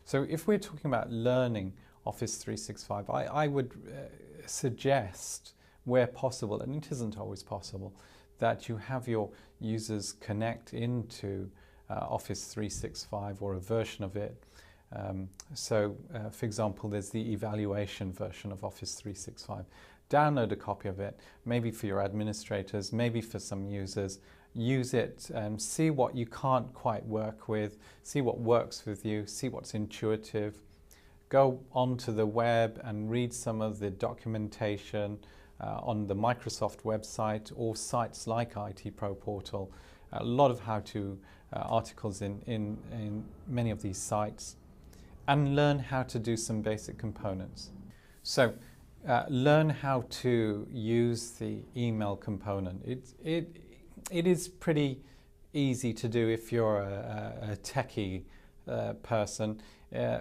So if we're talking about learning Office 365, I would suggest, where possible, and it isn't always possible, that you have your users connect into Office 365 or a version of it. For example, there's the evaluation version of Office 365. Download a copy of it, maybe for your administrators, maybe for some users. Use it and see what you can't quite work with, see what works with you, see what's intuitive. Go onto the web and read some of the documentation on the Microsoft website or sites like IT Pro Portal. A lot of how-to articles in many of these sites, and learn how to do some basic components. So learn how to use the email component. It is pretty easy to do if you're a techie person.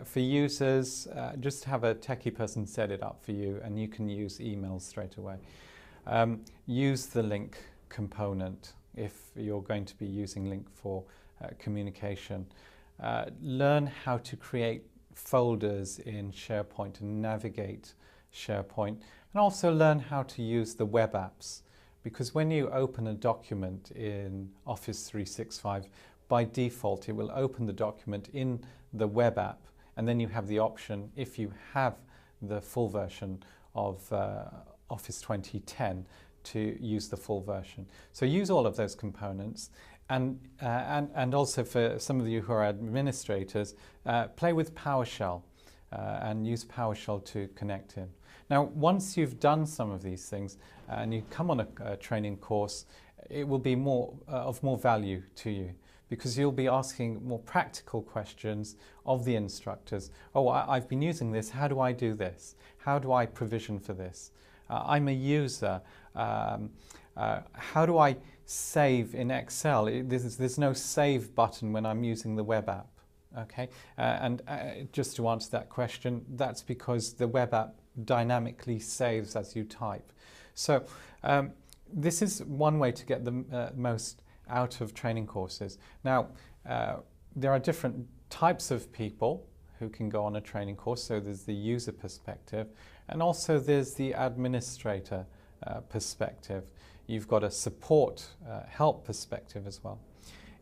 For users, just have a techie person set it up for you and you can use emails straight away. Use the link component if you're going to be using link for communication. Learn how to create folders in SharePoint and navigate SharePoint, and also learn how to use the web apps, because when you open a document in Office 365, by default it will open the document in the web app, and then you have the option, if you have the full version of Office 2010, to use the full version. So use all of those components, and also for some of you who are administrators, play with PowerShell and use PowerShell to connect in. Now, once you've done some of these things and you come on a training course, it will be of more value to you, because you'll be asking more practical questions of the instructors. Oh, I've been using this, how do I do this? How do I provision for this? I'm a user. How do I save in Excel? There's no save button when I'm using the web app. Okay, just to answer that question, that's because the web app dynamically saves as you type. So this is one way to get the most out of training courses. Now, there are different types of people who can go on a training course. So there's the user perspective, and also there's the administrator perspective. You've got a support help perspective as well.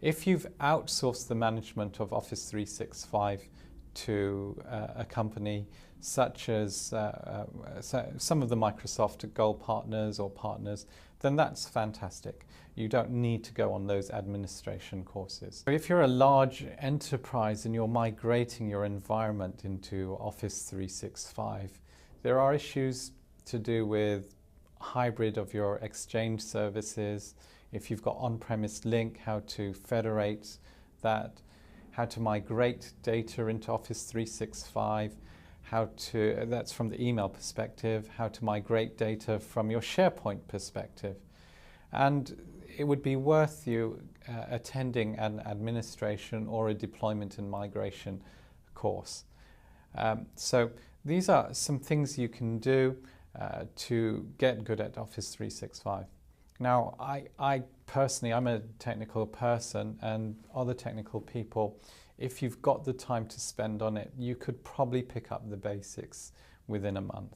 If you've outsourced the management of Office 365 to a company such as some of the Microsoft Gold partners or partners, then that's fantastic. You don't need to go on those administration courses. If you're a large enterprise and you're migrating your environment into Office 365, there are issues to do with hybrid of your Exchange services. If you've got on-premise link, how to federate that, how to migrate data into Office 365, that's from the email perspective, how to migrate data from your SharePoint perspective. And it would be worth you attending an administration or a deployment and migration course. So these are some things you can do to get good at Office 365. Now, I personally, I'm a technical person, and other technical people, if you've got the time to spend on it, you could probably pick up the basics within a month.